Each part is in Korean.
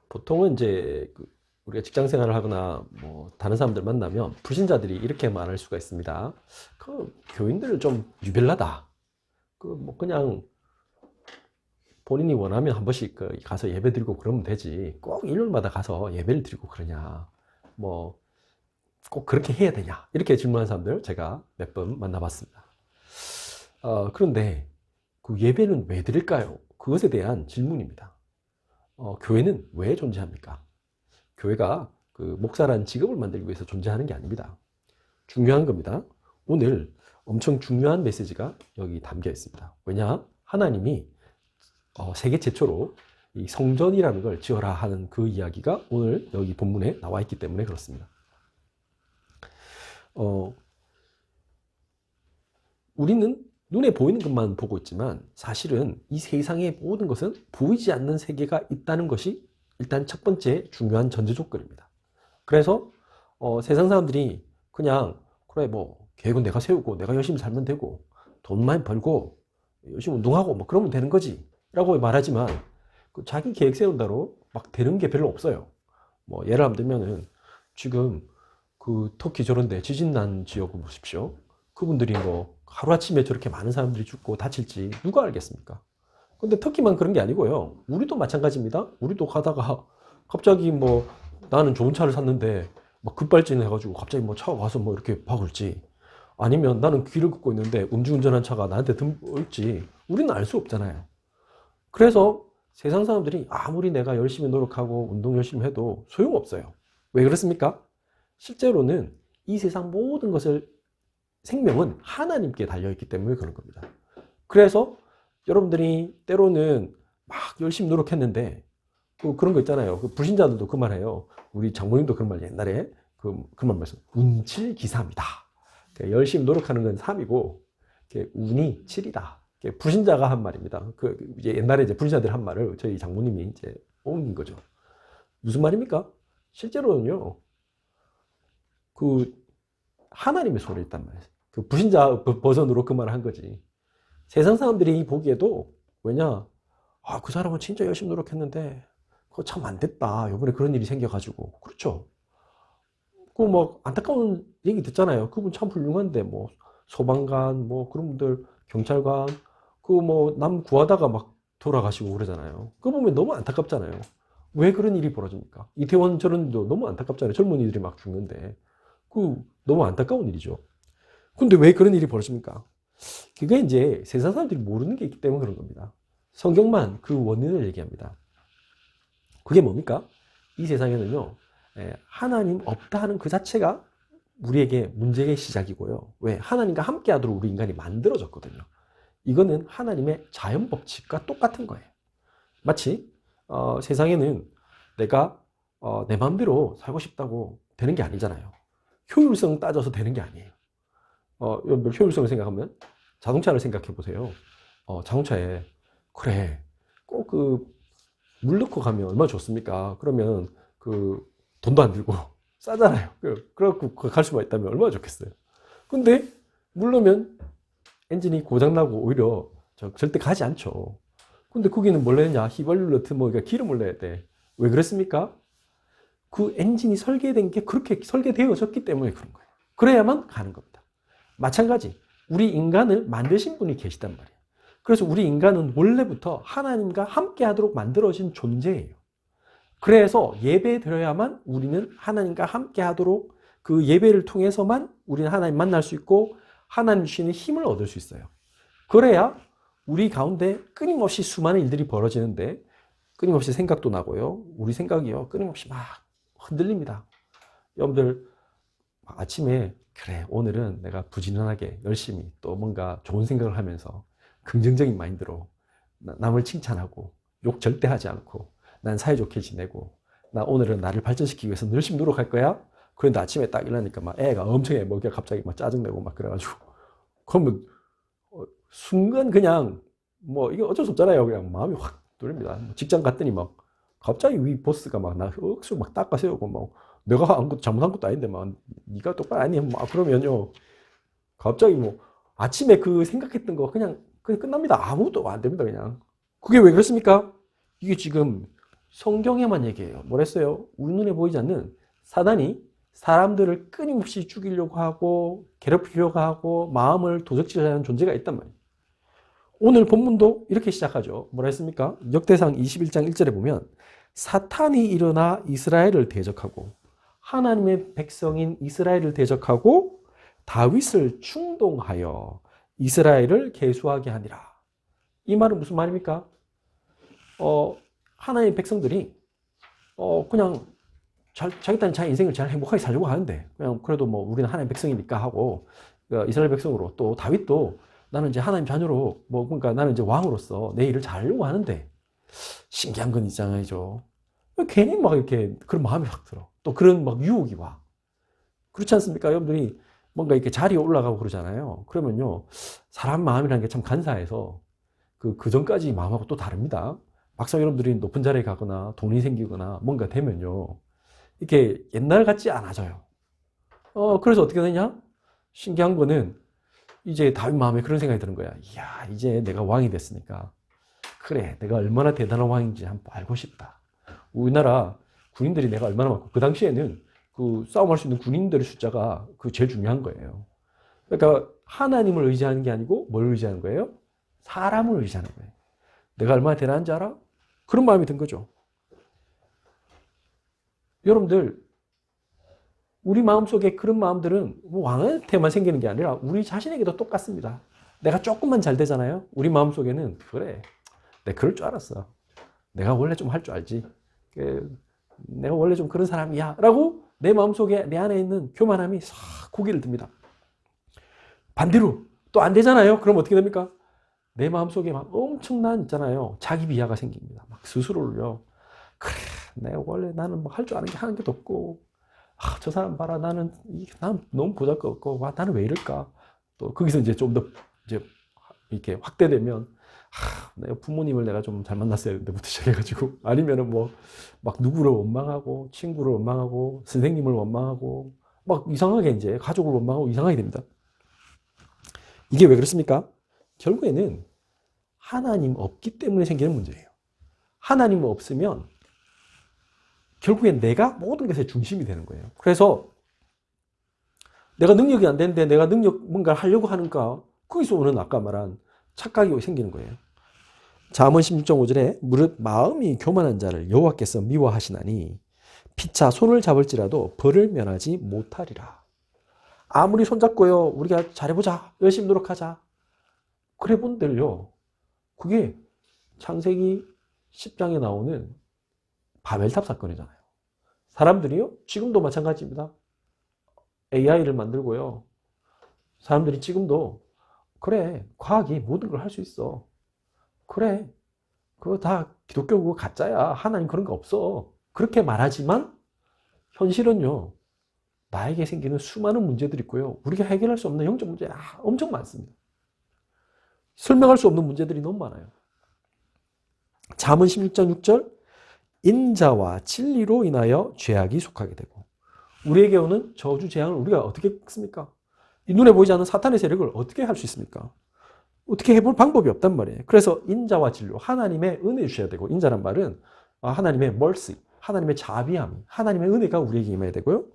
보통은 이제 우리가 직장 생활을 하거나 뭐 다른 사람들 만나면 불신자들이 이렇게 말할 수가 있습니다. 교인들을 좀 유별나다. 뭐 그냥 본인이 원하면 한 번씩 가서 예배 드리고 그러면 되지. 꼭 일요일마다 가서 예배를 드리고 그러냐. 뭐 꼭 그렇게 해야 되냐. 이렇게 질문하는 사람들 제가 몇 번 만나봤습니다. 그런데 그 예배는 왜 드릴까요? 그것에 대한 질문입니다. 교회는 왜 존재합니까? 교회가 그 목사라는 직업을 만들기 위해서 존재하는 게 아닙니다. 중요한 겁니다. 오늘 엄청 중요한 메시지가 여기 담겨 있습니다. 왜냐? 하나님이 세계 최초로 이 성전이라는 걸 지어라 하는 그 이야기가 오늘 여기 본문에 나와 있기 때문에 그렇습니다. 우리는 눈에 보이는 것만 보고 있지만 사실은 이 세상의 모든 것은 보이지 않는 세계가 있다는 것이 일단 첫 번째 중요한 전제 조건입니다. 그래서 세상 사람들이 그냥 그래 뭐 계획은 내가 세우고 내가 열심히 살면 되고 돈 많이 벌고 열심히 운동하고 뭐 그러면 되는 거지 라고 말하지만 자기 계획 세운다로 막 되는 게 별로 없어요. 뭐 예를 들면은 지금 그 터키 저런데 지진 난 지역을 보십시오. 그분들이 뭐 하루아침에 저렇게 많은 사람들이 죽고 다칠지 누가 알겠습니까? 근데 터키만 그런 게 아니고요. 우리도 마찬가지입니다. 우리도 가다가 갑자기 뭐 나는 좋은 차를 샀는데 막 급발진 해가지고 갑자기 뭐 차가 와서 뭐 이렇게 박을지 아니면 나는 길을 걷고 있는데 음주운전한 차가 나한테 든지 우리는 알 수 없잖아요. 그래서 세상 사람들이 아무리 내가 열심히 노력하고 운동 열심히 해도 소용없어요. 왜 그렇습니까? 실제로는 이 세상 모든 것을 생명은 하나님께 달려있기 때문에 그런 겁니다. 그래서 여러분들이 때로는 막 열심히 노력했는데 그런 거 있잖아요. 불신자들도 그 말해요. 우리 장모님도 그런 말 옛날에 그런 말씀. 운칠기삼이다. 열심히 노력하는 건 3이고 운이 7이다. 불신자가 한 말입니다. 이제 옛날에 이제 불신자들 한 말을 저희 장모님이 이제 옮긴 거죠. 무슨 말입니까? 실제로는요. 하나님의 손에 있단 말이에요. 불신자 버전으로 그 말을 한 거지. 세상 사람들이 보기에도 왜냐? 그 사람은 진짜 열심히 노력했는데 그거 참 안 됐다. 요번에 그런 일이 생겨가지고. 그렇죠. 뭐 안타까운 얘기 듣잖아요. 그분 참 훌륭한데 뭐 소방관 뭐 그런 분들 경찰관 뭐 남 구하다가 막 돌아가시고 그러잖아요. 그거 보면 너무 안타깝잖아요. 왜 그런 일이 벌어집니까? 이태원 저런 일도 너무 안타깝잖아요. 젊은이들이 막 죽는데 너무 안타까운 일이죠. 근데 왜 그런 일이 벌어집니까? 그게 이제 세상 사람들이 모르는 게 있기 때문에 그런 겁니다. 성경만 그 원인을 얘기합니다. 그게 뭡니까? 이 세상에는요, 하나님 없다 하는 그 자체가 우리에게 문제의 시작이고요. 왜? 하나님과 함께 하도록 우리 인간이 만들어졌거든요. 이거는 하나님의 자연 법칙과 똑같은 거예요. 마치 세상에는 내가 내 마음대로 살고 싶다고 되는 게 아니잖아요. 효율성 따져서 되는 게 아니에요. 여러분들 효율성을 생각하면 자동차를 생각해 보세요. 자동차에 그래 꼭 물 넣고 가면 얼마나 좋습니까? 그러면 돈도 안 들고 싸잖아요. 그래갖고 갈 수만 있다면 얼마나 좋겠어요. 근데 물 넣으면 엔진이 고장나고 오히려 절대 가지 않죠. 근데 거기는 뭘 했냐? 휘발유 넣든 뭐 기름을 넣어야 돼. 왜 그랬습니까? 그 엔진이 설계된 게 그렇게 설계되어졌기 때문에 그런 거예요. 그래야만 가는 겁니다. 마찬가지 우리 인간을 만드신 분이 계시단 말이에요. 그래서 우리 인간은 원래부터 하나님과 함께 하도록 만들어진 존재예요. 그래서 예배 드려야만 우리는 하나님과 함께 하도록 그 예배를 통해서만 우리는 하나님 만날 수 있고 하나님 주시는 힘을 얻을 수 있어요. 그래야 우리 가운데 끊임없이 수많은 일들이 벌어지는데 끊임없이 생각도 나고요. 우리 생각이요. 끊임없이 막 흔들립니다. 여러분들 아침에 그래 오늘은 내가 부지런하게 열심히 또 뭔가 좋은 생각을 하면서 긍정적인 마인드로 남을 칭찬하고 욕 절대 하지 않고 난 사이좋게 지내고 나 오늘은 나를 발전시키기 위해서 열심히 노력할 거야. 그런데 아침에 딱 일어나니까 막 애가 엄청 애먹이가 갑자기 막 짜증내고 막 그래가지고 그러면 순간 그냥 뭐 이게 어쩔 수 없잖아요. 그냥 마음이 확 뚫립니다. 직장 갔더니 막 갑자기 위 보스가 막 나 억수 막 닦아 세우고 막 내가 잘못한 것도 아닌데 막 네가 똑바로 아니 막 그러면요 갑자기 뭐 아침에 생각했던 거 그냥 끝납니다. 아무것도 안 됩니다. 그냥 그게 왜 그렇습니까? 이게 지금 성경에만 얘기해요. 뭐랬어요? 우리 눈에 보이지 않는 사단이 사람들을 끊임없이 죽이려고 하고 괴롭히려고 하고 마음을 도적질하는 존재가 있단 말이에요. 오늘 본문도 이렇게 시작하죠. 뭐라 했습니까? 역대상 21장 1절에 보면 사탄이 일어나 이스라엘을 대적하고 하나님의 백성인 이스라엘을 대적하고 다윗을 충동하여 이스라엘을 계수하게 하니라. 이 말은 무슨 말입니까? 하나님의 백성들이 그냥 자기 딴 자기 인생을 잘 행복하게 살려고 하는데 그냥 그래도 뭐 우리는 하나님의 백성이니까 하고 이스라엘 백성으로 또 다윗도 나는 이제 하나님 자녀로 뭐 그러니까 나는 이제 왕으로서 내 일을 잘하려고 하는데 신기한 건 있잖아요. 괜히 막 이렇게 그런 마음이 확 들어. 또 그런 막 유혹이 와. 그렇지 않습니까? 여러분들이 뭔가 이렇게 자리에 올라가고 그러잖아요. 그러면요 사람 마음이라는 게 참 간사해서 그 전까지 마음하고 또 다릅니다. 막상 여러분들이 높은 자리에 가거나 돈이 생기거나 뭔가 되면요 이렇게 옛날 같지 않아져요. 그래서 어떻게 되냐? 신기한 거는 이제 다윗 마음에 그런 생각이 드는 거야. 이야, 이제 내가 왕이 됐으니까. 그래, 내가 얼마나 대단한 왕인지 한번 알고 싶다. 우리나라 군인들이 내가 얼마나 많고, 그 당시에는 그 싸움할 수 있는 군인들의 숫자가 그 제일 중요한 거예요. 그러니까 하나님을 의지하는 게 아니고 뭘 의지하는 거예요? 사람을 의지하는 거예요. 내가 얼마나 대단한지 알아? 그런 마음이 든 거죠. 여러분들, 우리 마음속에 그런 마음들은 왕한테만 생기는 게 아니라 우리 자신에게도 똑같습니다. 내가 조금만 잘 되잖아요. 우리 마음속에는 그래, 내가 그럴 줄 알았어. 내가 원래 좀 할 줄 알지. 내가 원래 좀 그런 사람이야 라고 내 마음속에 내 안에 있는 교만함이 싹 고개를 듭니다. 반대로 또 안 되잖아요. 그럼 어떻게 됩니까? 내 마음속에 막 엄청난 있잖아요. 자기 비하가 생깁니다. 막 스스로를요. 그래, 내가 원래 나는 뭐 할 줄 아는 게 하는 게도 없고, 저 사람 봐라, 난 너무 보잘것없고, 나는 왜 이럴까? 또 거기서 이제 좀 더 이제 이렇게 확대되면, 내가 부모님을 내가 좀 잘 만났어야 되는데부터 시작해가지고, 아니면은 뭐 막 누구를 원망하고, 친구를 원망하고, 선생님을 원망하고, 막 이상하게 이제 가족을 원망하고 이상하게 됩니다. 이게 왜 그렇습니까? 결국에는 하나님 없기 때문에 생기는 문제예요. 하나님 없으면 결국엔 내가 모든 것의 중심이 되는 거예요. 그래서 내가 능력이 안 되는데 내가 뭔가를 하려고 하는가, 거기서 오는 아까 말한 착각이 생기는 거예요. 잠언 16.5절에 무릇 마음이 교만한 자를 여호와께서 미워하시나니 피차 손을 잡을지라도 벌을 면하지 못하리라. 아무리 손잡고요, 우리가 잘해보자, 열심히 노력하자, 그래 본들요, 그게 창세기 10장에 나오는 바벨탑 사건이잖아요. 사람들이요, 지금도 마찬가지입니다. AI를 만들고요, 사람들이 지금도 그래, 과학이 모든 걸 할 수 있어, 그래, 그거 다 기독교 그거 가짜야, 하나님 그런 거 없어, 그렇게 말하지만 현실은요, 나에게 생기는 수많은 문제들이 있고요, 우리가 해결할 수 없는 영적 문제 엄청 많습니다. 설명할 수 없는 문제들이 너무 많아요. 잠언 16장 6절, 인자와 진리로 인하여 죄악이 속하게 되고, 우리에게 오는 저주 재앙을 우리가 어떻게 습니까? 이 눈에 보이지 않는 사탄의 세력을 어떻게 할 수 있습니까? 어떻게 해볼 방법이 없단 말이에요. 그래서 인자와 진리로 하나님의 은혜 주셔야 되고, 인자란 말은 하나님의 mercy, 하나님의 자비함, 하나님의 은혜가 우리에게 임해야 되고요,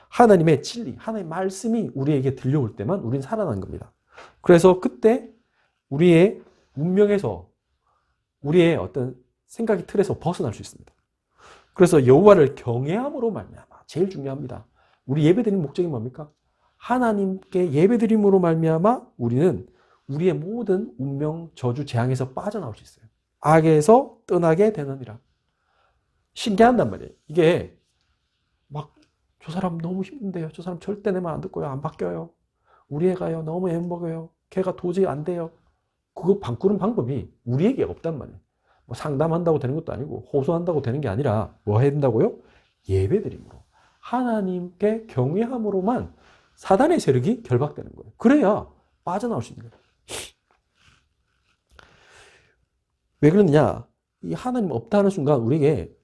하나님의 진리, 하나님의 말씀이 우리에게 들려올 때만 우리는 살아난 겁니다. 그래서 그때 우리의 운명에서, 우리의 어떤 생각의 틀에서 벗어날 수 있습니다. 그래서 여호와를 경외함으로 말미암아, 제일 중요합니다. 우리 예배드리는 목적이 뭡니까? 하나님께 예배드림으로 말미암아 우리는 우리의 모든 운명, 저주, 재앙에서 빠져나올 수 있어요. 악에서 떠나게 되느니라. 신기한단 말이에요. 이게 막 저 사람 너무 힘든데요, 저 사람 절대 내 말 안 듣고요, 안 바뀌어요, 우리 애가요 너무 애먹어요, 걔가 도저히 안 돼요, 그거 바꾸는 방법이 우리에게 없단 말이에요. 뭐 상담한다고 되는 것도 아니고 호소한다고 되는 게 아니라 뭐 해야 된다고요? 예배드림으로, 하나님께 경외함으로만 사단의 세력이 결박되는 거예요. 그래야 빠져나올 수 있는 거예요. 왜 그러느냐? 이 하나님 없다 하는 순간 우리에게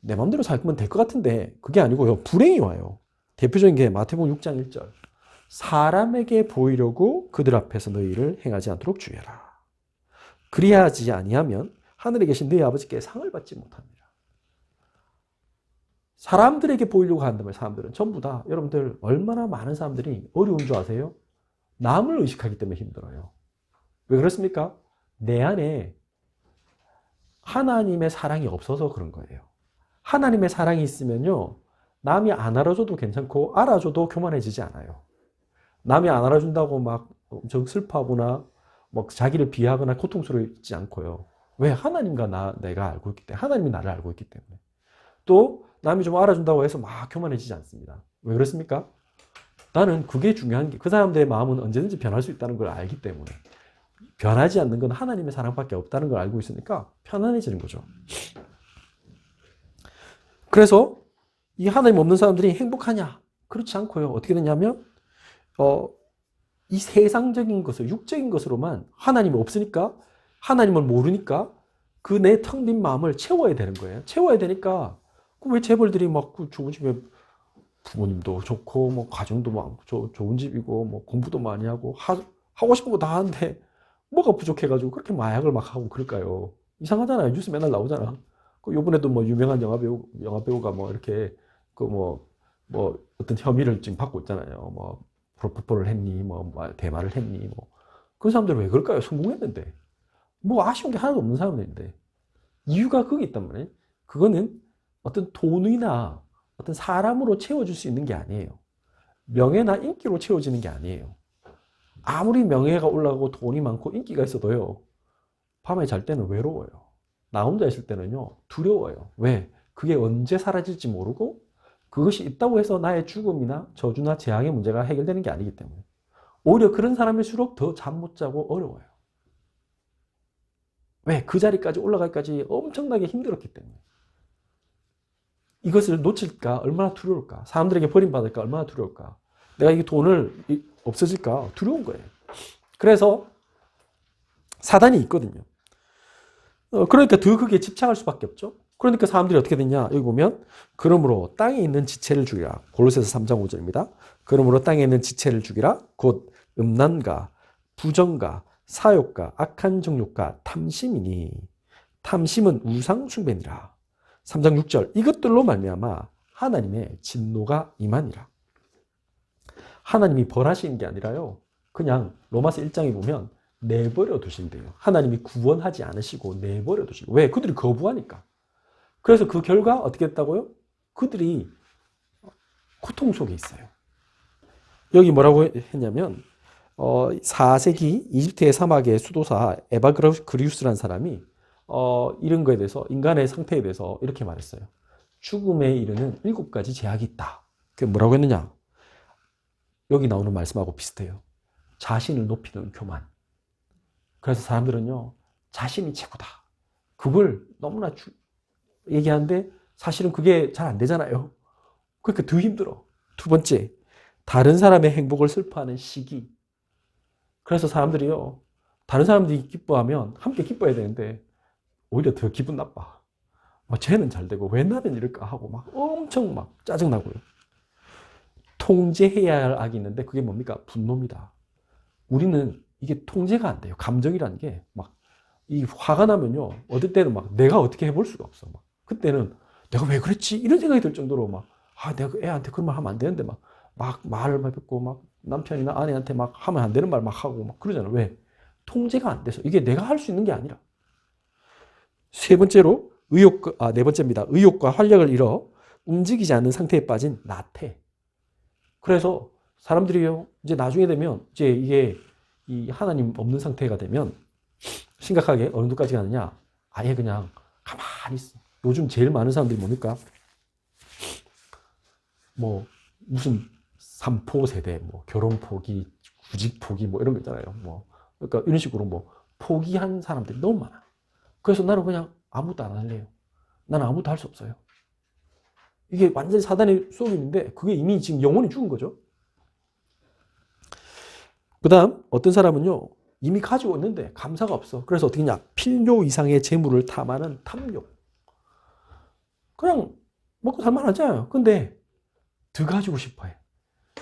내 마음대로 살면 될 것 같은데 그게 아니고요, 불행이 와요. 대표적인 게 마태복음 6장 1절, 사람에게 보이려고 그들 앞에서 너희 일을 행하지 않도록 주의하라. 그리하지 아니하면 하늘에 계신 너희 아버지께 상을 받지 못합니다. 사람들에게 보이려고 한다면 사람들은 전부 다 여러분들 얼마나 많은 사람들이 어려운 줄 아세요? 남을 의식하기 때문에 힘들어요. 왜 그렇습니까? 내 안에 하나님의 사랑이 없어서 그런 거예요. 하나님의 사랑이 있으면요, 남이 안 알아줘도 괜찮고 알아줘도 교만해지지 않아요. 남이 안 알아준다고 막 엄청 슬퍼하거나 막 자기를 비하하거나 고통스러워하지 않고요. 왜? 하나님과 내가 알고 있기 때문에, 하나님이 나를 알고 있기 때문에. 또 남이 좀 알아준다고 해서 막 교만해지지 않습니다. 왜 그렇습니까? 나는 그게 중요한 게, 그 사람들의 마음은 언제든지 변할 수 있다는 걸 알기 때문에, 변하지 않는 건 하나님의 사랑밖에 없다는 걸 알고 있으니까 편안해지는 거죠. 그래서 이 하나님 없는 사람들이 행복하냐? 그렇지 않고요. 어떻게 되냐면 이 세상적인 것을, 육적인 것으로만, 하나님이 없으니까, 하나님을 모르니까 그 내 텅 빈 마음을 채워야 되는 거예요. 채워야 되니까 왜 재벌들이 막 좋은 집에, 부모님도 좋고 뭐 가정도 많고 좋은 집이고 뭐 공부도 많이 하고 하고 싶은 거 다 하는데 뭐가 부족해가지고 그렇게 마약을 막 하고 그럴까요? 이상하잖아요. 뉴스 맨날 나오잖아. 그 요번에도 뭐 유명한 영화배우가 뭐 이렇게 그 뭐 어떤 혐의를 지금 받고 있잖아요. 뭐 프로포폴을 했니, 뭐 대마를 했니, 뭐 그 사람들 왜 그럴까요? 성공했는데 뭐 아쉬운 게 하나도 없는 사람들인데 이유가 거기 있단 말이에요. 그거는 어떤 돈이나 어떤 사람으로 채워줄 수 있는 게 아니에요. 명예나 인기로 채워지는 게 아니에요. 아무리 명예가 올라가고 돈이 많고 인기가 있어도요, 밤에 잘 때는 외로워요. 나 혼자 있을 때는요, 두려워요. 왜? 그게 언제 사라질지 모르고 그것이 있다고 해서 나의 죽음이나 저주나 재앙의 문제가 해결되는 게 아니기 때문에. 오히려 그런 사람일수록 더 잠 못 자고 어려워요. 왜? 그 자리까지 올라가기까지 엄청나게 힘들었기 때문에. 이것을 놓칠까 얼마나 두려울까? 사람들에게 버림받을까 얼마나 두려울까? 내가 이 돈을 없어질까 두려운 거예요. 그래서 사단이 있거든요. 그러니까 더 크게 집착할 수밖에 없죠. 그러니까 사람들이 어떻게 됐냐? 여기 보면 그러므로 땅에 있는 지체를 죽이라. 골로새서 3장 5절입니다. 그러므로 땅에 있는 지체를 죽이라. 곧 음란과 부정과 사욕과 악한 정욕과 탐심이니 탐심은 우상 숭배니라. 3장 6절 이것들로 말미암아 하나님의 진노가 임하니라. 하나님이 벌하시는 게 아니라요, 그냥 로마서 1장에 보면 내버려 두신대요. 하나님이 구원하지 않으시고 내버려 두시고. 왜? 그들이 거부하니까. 그래서 그 결과 어떻게 했다고요? 그들이 고통 속에 있어요. 여기 뭐라고 했냐면 4세기 이집트의 사막의 수도사 에바그리우스라는 사람이 이런 거에 대해서, 인간의 상태에 대해서 이렇게 말했어요. 죽음에 이르는 7가지 제약이 있다. 그게 뭐라고 했느냐? 여기 나오는 말씀하고 비슷해요. 자신을 높이는 교만. 그래서 사람들은요, 자신이 최고다. 그걸 너무나 얘기하는데 사실은 그게 잘 안 되잖아요. 그러니까 더 힘들어. 두 번째, 다른 사람의 행복을 슬퍼하는 시기. 그래서 사람들이요, 다른 사람들이 기뻐하면 함께 기뻐해야 되는데 오히려 더 기분 나빠. 쟤는 잘 되고 왜 나는 이럴까 하고 막 엄청 막 짜증나고요. 통제해야 할 악이 있는데 그게 뭡니까? 분노입니다. 우리는 이게 통제가 안 돼요. 감정이라는 게 막 이 화가 나면요, 어떨 때는 막 내가 어떻게 해볼 수가 없어. 막 그때는 내가 왜 그랬지? 이런 생각이 들 정도로 막 내가 애한테 그런 말 하면 안 되는데 막 말을 막 뱉고 막 남편이나 아내한테 막 하면 안 되는 말 막 하고 막 그러잖아. 왜? 통제가 안 돼서. 이게 내가 할 수 있는 게 아니라. 세 번째로 네 번째입니다. 의욕과 활력을 잃어 움직이지 않는 상태에 빠진 나태. 그래서 사람들이요, 이제 나중에 되면 이제 이게 이 하나님 없는 상태가 되면 심각하게 어느 정도까지 가느냐? 아예 그냥 가만히 있어. 요즘 제일 많은 사람들이 뭡니까? 뭐 무슨 삼포 세대, 뭐 결혼 포기, 구직 포기, 뭐 이런 거 있잖아요. 뭐 그러니까 이런 식으로 뭐 포기한 사람들이 너무 많아. 그래서 나는 그냥 아무것도 안 할래요. 나는 아무것도 할 수 없어요. 이게 완전히 사단의 속임인데 그게 이미 지금 영혼이 죽은 거죠. 그 다음 어떤 사람은요, 이미 가지고 있는데 감사가 없어. 그래서 어떻게 하냐? 필요 이상의 재물을 탐하는 탐욕. 그냥 먹고 살만하잖아요. 근데 더 가지고 싶어해.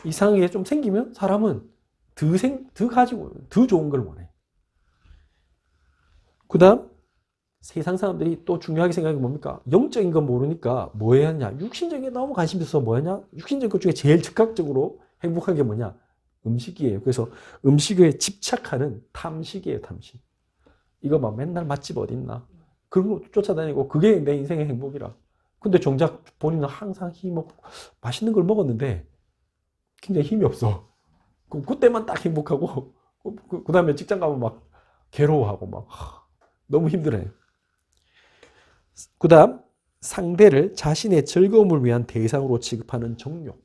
이상하게 좀 생기면 사람은 더 가지고 더 좋은 걸 원해. 그 다음 세상 사람들이 또 중요하게 생각하는 게 뭡니까? 영적인 건 모르니까 뭐 해야 하냐? 육신적인 게 너무 관심이 있어서 뭐 하냐? 육신적인 것 중에 제일 즉각적으로 행복한 게 뭐냐? 음식이에요. 그래서 음식에 집착하는 탐식이에요, 탐식. 이거 막 맨날 맛집 어딨나? 그런 거 쫓아다니고 그게 내 인생의 행복이라. 근데 정작 본인은 항상 맛있는 걸 먹었는데 굉장히 힘이 없어. 그때만 딱 행복하고 그 다음에 직장 가면 막 괴로워하고 막 너무 힘들어요. 그 다음 상대를 자신의 즐거움을 위한 대상으로 취급하는 정욕.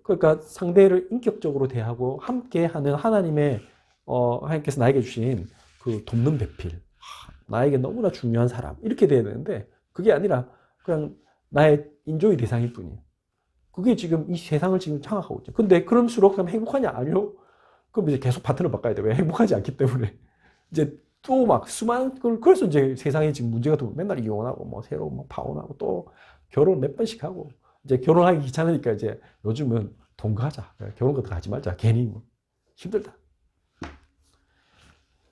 그러니까 상대를 인격적으로 대하고 함께하는 하나님의 하나님께서 나에게 주신 그 돕는 배필, 나에게 너무나 중요한 사람 이렇게 돼야 되는데 그게 아니라 그냥 나의 인조의 대상일 뿐이에요. 그게 지금 이 세상을 지금 장악하고 있죠. 근데 그럴수록 그럼 행복하냐? 아니요. 그럼 이제 계속 파트너 바꿔야 돼. 왜? 행복하지 않기 때문에. 이제 또 막 수많은 걸, 그래서 이제 세상에 지금 문제가 또 맨날 이혼하고 뭐 새로 뭐 파혼하고 또 결혼 몇 번씩 하고 이제 결혼하기 귀찮으니까 이제 요즘은 동거하자. 결혼 같은 거 하지 말자. 괜히 뭐 힘들다.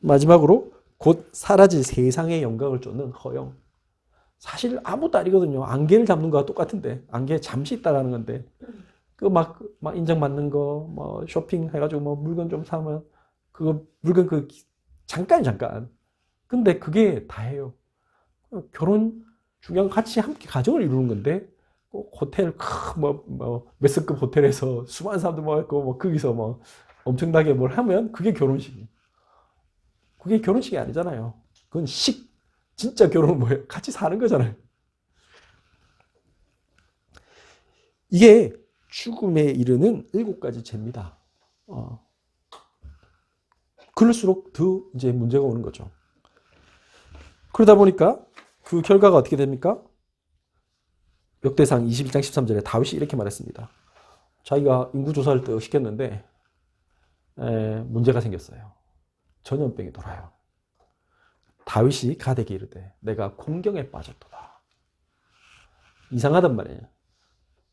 마지막으로 곧 사라질 세상의 영광을 쫓는 허영. 사실 아무것도 아니거든요. 안개를 잡는 거와 똑같은데 안개 잠시 있다가는 건데 그 막 인정받는 거, 뭐 쇼핑 해가지고 뭐 물건 좀 사면 그거 물건 그 잠깐. 근데 그게 다예요. 결혼 중요한 같이 함께 가정을 이루는 건데 꼭 호텔 뭐 몇석급 호텔에서 수많은 사람들 모였고 뭐 거기서 뭐 엄청나게 뭘 하면 그게 결혼식이에요. 그게 결혼식이 아니잖아요. 그건 진짜 결혼은 뭐예요? 같이 사는 거잖아요. 이게 죽음에 이르는 7가지 죄입니다. 그럴수록 더 이제 문제가 오는 거죠. 그러다 보니까 그 결과가 어떻게 됩니까? 역대상 21장 13절에 다윗이 이렇게 말했습니다. 자기가 인구조사를 또 시켰는데 문제가 생겼어요. 전염병이 돌아요. 다윗이 가데게 이르되 내가 공경에 빠졌도다. 이상하단 말이에요.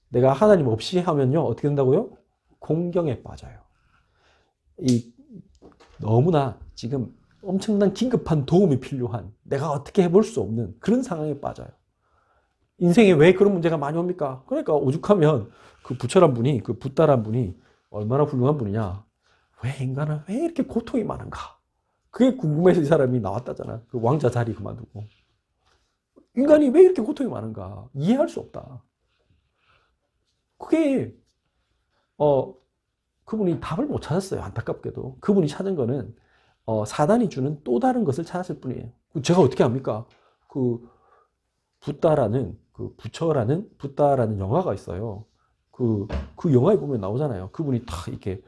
내가 하나님 없이 하면요 어떻게 된다고요? 공경에 빠져요. 너무나 지금 엄청난 긴급한 도움이 필요한 내가 어떻게 해볼 수 없는 그런 상황에 빠져요. 인생에 왜 그런 문제가 많이 옵니까? 그러니까 오죽하면 그 부처란 분이 그 붓다란 분이 얼마나 훌륭한 분이냐. 왜 인간은 왜 이렇게 고통이 많은가? 그게 궁금해서 이 사람이 나왔다잖아. 그 왕자 자리 그만두고. 인간이 왜 이렇게 고통이 많은가? 이해할 수 없다. 그게 그분이 답을 못 찾았어요. 안타깝게도. 그분이 찾은 거는 사단이 주는 또 다른 것을 찾았을 뿐이에요. 제가 어떻게 합니까? 그 붓다라는 붓다라는 영화가 있어요. 그 영화에 보면 나오잖아요. 그분이 다 이렇게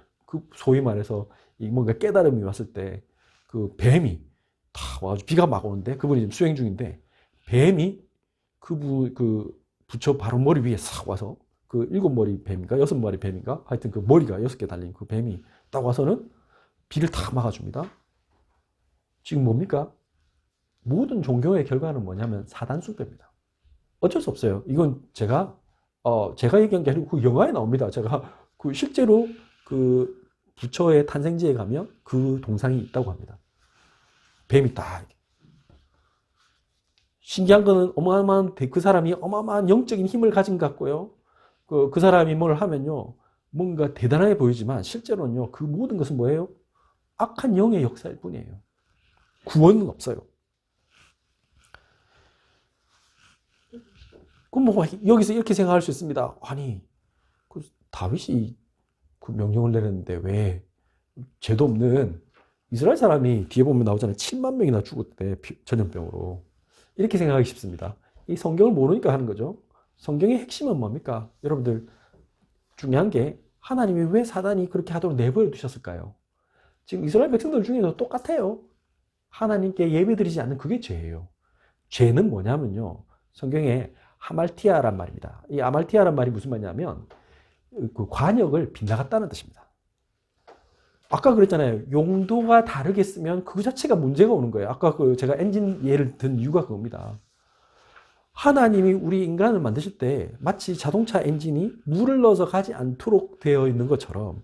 소위 말해서 뭔가 깨달음이 왔을 때 그 뱀이 다 와가지고 비가 막 오는데 그분이 지금 수행 중인데 뱀이 그 부처 바로 머리 위에 싹 와서 그 7머리 뱀인가 6마리 뱀인가 하여튼 그 머리가 6개 달린 그 뱀이 딱 와서는 비를 다 막아줍니다. 지금 뭡니까? 모든 종교의 결과는 뭐냐면 사단 숭배입니다. 어쩔 수 없어요. 이건 제가 얘기한 게 아니고 그 영화에 나옵니다. 제가 그 실제로 그 부처의 탄생지에 가면 그 동상이 있다고 합니다. 뱀이 딱. 신기한 거는 어마어마한 그 사람이 어마어마한 영적인 힘을 가진 것 같고요. 그 사람이 뭘 하면요. 뭔가 대단하게 보이지만 실제로는요. 그 모든 것은 뭐예요? 악한 영의 역사일 뿐이에요. 구원은 없어요. 그럼 뭐 여기서 이렇게 생각할 수 있습니다. 아니 그 다윗이 그 명령을 내렸는데 왜 죄도 없는 이스라엘 사람이 뒤에 보면 나오잖아요. 7만 명이나 죽었대 전염병으로. 이렇게 생각하기 쉽습니다. 이 성경을 모르니까 하는 거죠. 성경의 핵심은 뭡니까? 여러분들 중요한 게 하나님이 왜 사단이 그렇게 하도록 내버려 두셨을까요? 지금 이스라엘 백성들 중에도 똑같아요. 하나님께 예배드리지 않는 그게 죄예요. 죄는 뭐냐면요. 성경에 하말티아란 말입니다. 이 아말티아란 말이 무슨 말이냐면 그 관역을 빗나갔다는 뜻입니다. 아까 그랬잖아요. 용도가 다르게 쓰면 그 자체가 문제가 오는 거예요. 아까 제가 엔진 예를 든 이유가 그겁니다. 하나님이 우리 인간을 만드실 때 마치 자동차 엔진이 물을 넣어서 가지 않도록 되어 있는 것처럼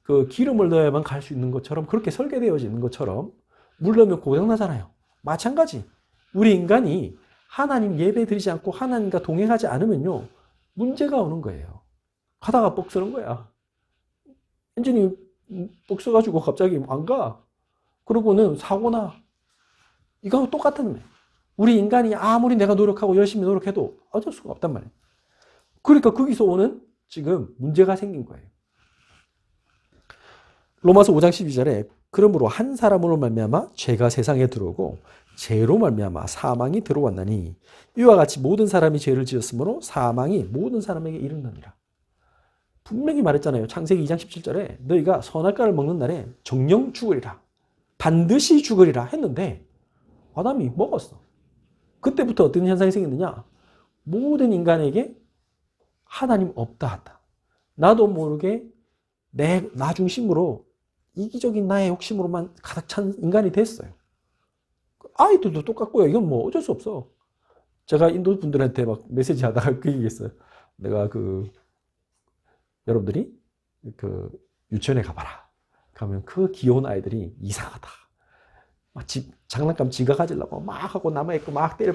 그 기름을 넣어야만 갈 수 있는 것처럼 그렇게 설계되어 있는 것처럼 물 넣으면 고장나잖아요. 마찬가지. 우리 인간이 하나님 예배 드리지 않고 하나님과 동행하지 않으면요. 문제가 오는 거예요. 가다가 뻑 쓰는 거야. 엔진이 뻑 써가지고 갑자기 안 가. 그러고는 사고나. 이거하고 똑같은 거예요. 우리 인간이 아무리 내가 노력하고 열심히 노력해도 어쩔 수가 없단 말이에요. 그러니까 거기서 오는 지금 문제가 생긴 거예요. 로마서 5장 12절에 그러므로 한 사람으로 말미암아 죄가 세상에 들어오고 죄로 말미암아 사망이 들어왔나니 이와 같이 모든 사람이 죄를 지었으므로 사망이 모든 사람에게 이르느니라. 분명히 말했잖아요. 창세기 2장 17절에 너희가 선악과를 먹는 날에 정령 죽으리라. 반드시 죽으리라 했는데 아담이 먹었어. 그때부터 어떤 현상이 생겼느냐? 모든 인간에게 하나님 없다 한다. 나도 모르게 나 중심으로 이기적인 나의 욕심으로만 가득 찬 인간이 됐어요. 아이들도 똑같고요. 이건 뭐 어쩔 수 없어. 제가 인도 분들한테 막 메시지 하다가 그 얘기했어요. 내가 여러분들이 유치원에 가봐라. 가면 그 귀여운 아이들이 이상하다. 막 장난감 지가 가지려고 막 하고 남아있고 막 때려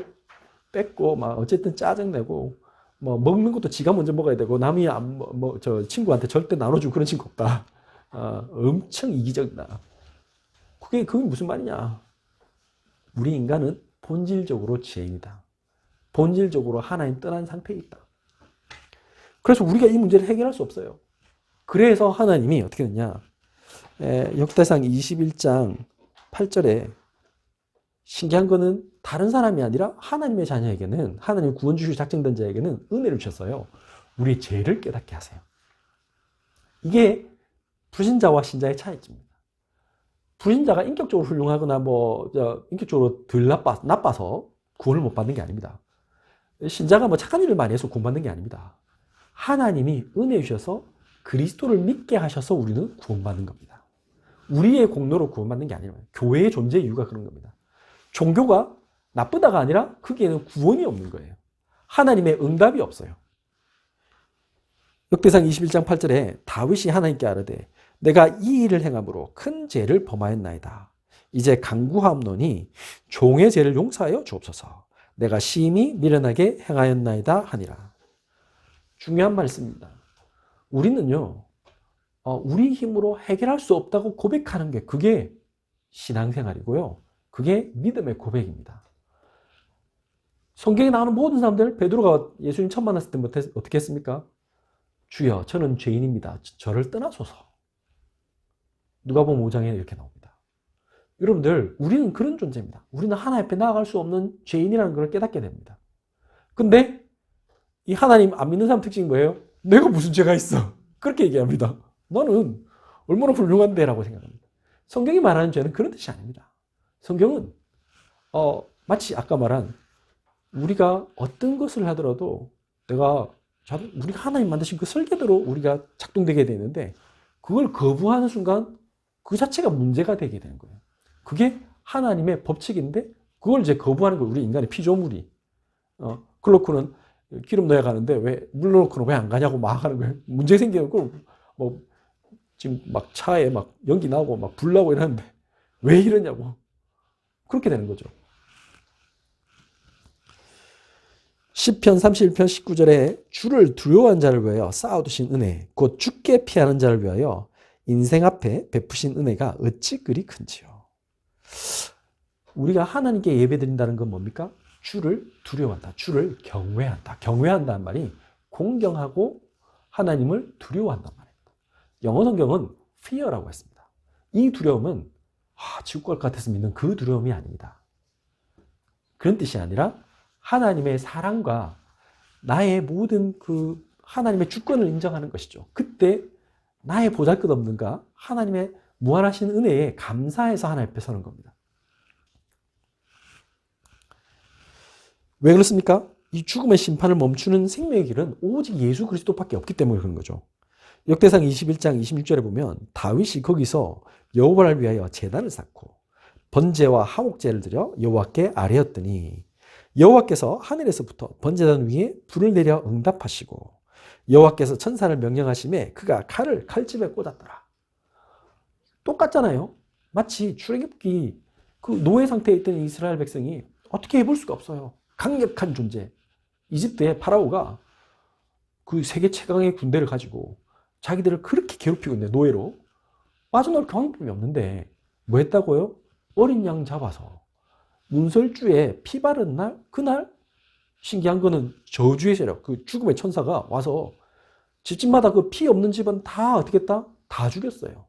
뺏고 막 어쨌든 짜증내고 뭐 먹는 것도 지가 먼저 먹어야 되고 남이 저 친구한테 절대 나눠주고 그런 친구 없다. 엄청 이기적이다. 그게 무슨 말이냐? 우리 인간은 본질적으로 죄인이다. 본질적으로 하나님 떠난 상태에 있다. 그래서 우리가 이 문제를 해결할 수 없어요. 그래서 하나님이 어떻게 했냐? 역대상 21장 8절에 신기한 거는 다른 사람이 아니라 하나님의 자녀에게는 하나님 구원 주실 작정된 자에게는 은혜를 주셨어요. 우리의 죄를 깨닫게 하세요. 이게 불신자와 신자의 차이점입니다. 불신자가 인격적으로 훌륭하거나 인격적으로 덜 나빠서 구원을 못 받는 게 아닙니다. 신자가 착한 일을 많이 해서 구원받는 게 아닙니다. 하나님이 은혜 주셔서 그리스도를 믿게 하셔서 우리는 구원받는 겁니다. 우리의 공로로 구원받는 게 아니라 교회의 존재 이유가 그런 겁니다. 종교가 나쁘다가 아니라 거기에는 구원이 없는 거예요. 하나님의 응답이 없어요. 역대상 21장 8절에 다윗이 하나님께 아뢰되 내가 이 일을 행함으로 큰 죄를 범하였나이다. 이제 간구하옵노니 종의 죄를 용서하여 주옵소서. 내가 심히 미련하게 행하였나이다 하니라. 중요한 말씀입니다. 우리는요, 우리 힘으로 해결할 수 없다고 고백하는 게 그게 신앙생활이고요. 그게 믿음의 고백입니다. 성경에 나오는 모든 사람들, 베드로가 예수님 처음 만났을 때 어떻게 했습니까? 주여, 저는 죄인입니다. 저를 떠나소서. 누가복음 5장에 이렇게 나옵니다. 여러분들, 우리는 그런 존재입니다. 우리는 하나님 앞에 나아갈 수 없는 죄인이라는 걸 깨닫게 됩니다. 근데 이 하나님 안 믿는 사람 특징이 뭐예요? 내가 무슨 죄가 있어? 그렇게 얘기합니다. 너는 얼마나 훌륭한데? 라고 생각합니다. 성경이 말하는 죄는 그런 뜻이 아닙니다. 성경은 마치 아까 말한 우리가 어떤 것을 하더라도 우리가 하나님 만드신 그 설계대로 우리가 작동되게 되는데 그걸 거부하는 순간 그 자체가 문제가 되게 되는 거예요. 그게 하나님의 법칙인데 그걸 이제 거부하는 거예요. 우리 인간의 피조물이. 그렇고는 기름 넣어야 가는데 왜 물 넣고는 왜 안 가냐고 막 하는 거예요. 문제 생기고 지금 막 차에 막 연기 나고 막 불 나고 이러는데 왜 이러냐고. 그렇게 되는 거죠. 시편 31편 19절에 주를 두려워한 자를 위하여 쌓아두신 은혜 곧 죽게 피하는 자를 위하여 인생 앞에 베푸신 은혜가 어찌 그리 큰지요. 우리가 하나님께 예배드린다는 건 뭡니까? 주를 두려워한다. 주를 경외한다. 경외한다는 말이 공경하고 하나님을 두려워한다는 말입니다. 영어 성경은 fear라고 했습니다. 이 두려움은 지옥 갈 것 같아서 믿는 그 두려움이 아닙니다. 그런 뜻이 아니라 하나님의 사랑과 나의 모든 그 하나님의 주권을 인정하는 것이죠. 그때 나의 보잘것없는가 하나님의 무한하신 은혜에 감사해서 하나님 앞에 서는 겁니다. 왜 그렇습니까? 이 죽음의 심판을 멈추는 생명의 길은 오직 예수 그리스도밖에 없기 때문에 그런 거죠. 역대상 21장 26절에 보면 다윗이 거기서 여호와를 위하여 제단을 쌓고 번제와 화목제를 드려 여호와께 아뢰었더니 여호와께서 하늘에서부터 번제단 위에 불을 내려 응답하시고 여호와께서 천사를 명령하심에 그가 칼을 칼집에 꽂았더라. 똑같잖아요. 마치 출애굽기 그 노예 상태에 있던 이스라엘 백성이 어떻게 해볼 수가 없어요. 강력한 존재. 이집트의 파라오가 그 세계 최강의 군대를 가지고 자기들을 그렇게 괴롭히고 있는데 노예로 빠져나올 방법이 없는데 뭐 했다고요? 어린 양 잡아서 문설주에 피 바른 날 그날 신기한 거는 저주의 세력 그 죽음의 천사가 와서 집집마다 그 피 없는 집은 다 어떻게 했다? 다 죽였어요.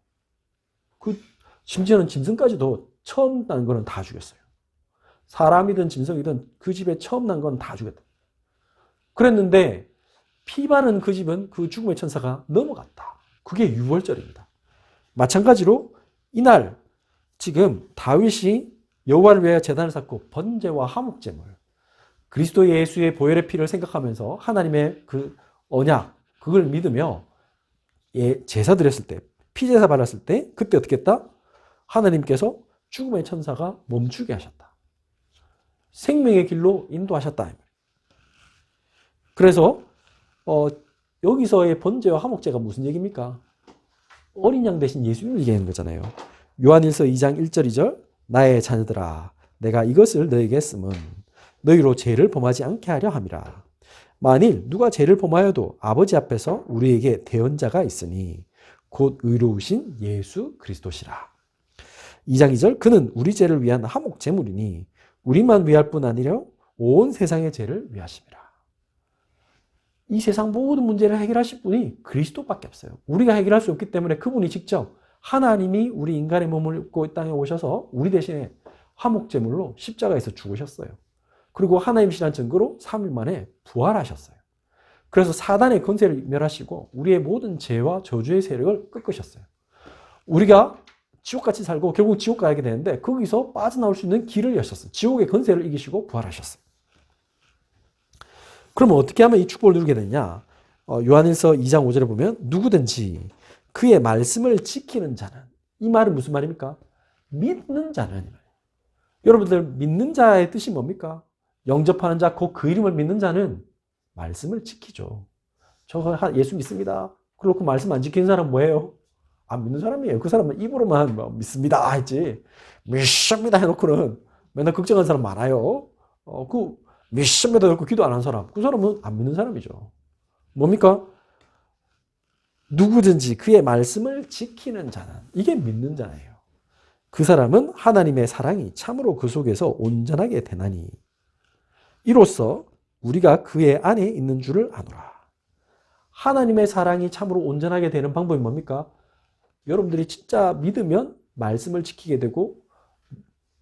그 심지어는 짐승까지도 처음 난 거는 다 죽였어요. 사람이든 짐승이든 그 집에 처음 난 건 다 죽였다. 그랬는데 피 바른 그 집은 그 죽음의 천사가 넘어갔다. 그게 유월절입니다. 마찬가지로 이날 지금 다윗이 여호와를 위하여 제단을 쌓고 번제와 화목제물 그리스도 예수의 보혈의 피를 생각하면서 하나님의 그 언약 그걸 믿으며 제사 드렸을 때 피제사 발랐을 때 그때 어떻게 했다? 하나님께서 죽음의 천사가 멈추게 하셨다. 생명의 길로 인도하셨다. 그래서 여기서의 번제와 화목제가 무슨 얘기입니까? 어린 양 대신 예수님을 얘기하는 거잖아요. 요한일서 2장 1절 2절 나의 자녀들아 내가 이것을 너에게 했음은 너희로 죄를 범하지 않게 하려 함이라. 만일 누가 죄를 범하여도 아버지 앞에서 우리에게 대언자가 있으니 곧 의로우신 예수 그리스도시라. 2장 2절 그는 우리 죄를 위한 화목 제물이니 우리만 위할 뿐 아니라 온 세상의 죄를 위하심이라. 이 세상 모든 문제를 해결하실 분이 그리스도밖에 없어요. 우리가 해결할 수 없기 때문에 그분이 직접 하나님이 우리 인간의 몸을 입고 이 땅에 오셔서 우리 대신에 화목제물로 십자가에서 죽으셨어요. 그리고 하나님이시라는 증거로 3일 만에 부활하셨어요. 그래서 사단의 권세를 멸하시고 우리의 모든 죄와 저주의 세력을 꺾으셨어요. 우리가 지옥같이 살고 결국 지옥 가게 되는데 거기서 빠져나올 수 있는 길을 여셨어요. 지옥의 권세를 이기시고 부활하셨어요. 그러면 어떻게 하면 이 축복을 누리게 되냐? 요한일서 2장 5절에 보면 누구든지 그의 말씀을 지키는 자는 이 말은 무슨 말입니까? 믿는 자는 여러분들 믿는 자의 뜻이 뭡니까? 영접하는 자, 곧 그 이름을 믿는 자는 말씀을 지키죠. 저 예수 믿습니다. 그리고 그 말씀 안 지키는 사람은 뭐예요? 안 믿는 사람이에요. 그 사람은 입으로만 믿습니다 했지. 믿습니다 해놓고는 맨날 걱정하는 사람 많아요. 그 믿습니다 해놓고 기도 안 한 사람. 그 사람은 안 믿는 사람이죠. 뭡니까? 누구든지 그의 말씀을 지키는 자는 이게 믿는 자예요. 그 사람은 하나님의 사랑이 참으로 그 속에서 온전하게 되나니 이로써 우리가 그의 안에 있는 줄을 아노라. 하나님의 사랑이 참으로 온전하게 되는 방법이 뭡니까? 여러분들이 진짜 믿으면 말씀을 지키게 되고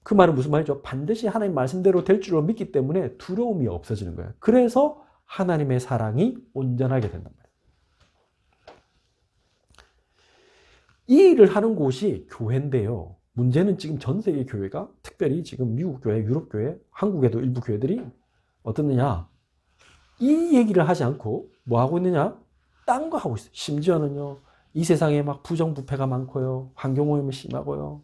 그 말은 무슨 말이죠? 반드시 하나님 말씀대로 될 줄로 믿기 때문에 두려움이 없어지는 거예요. 그래서 하나님의 사랑이 온전하게 된단 말이에요. 이 일을 하는 곳이 교회인데요. 문제는 지금 전 세계 교회가 특별히 지금 미국 교회, 유럽 교회, 한국에도 일부 교회들이 어떻느냐? 이 얘기를 하지 않고 뭐 하고 있느냐? 딴 거 하고 있어요. 심지어는요. 이 세상에 막 부정부패가 많고요. 환경오염이 심하고요.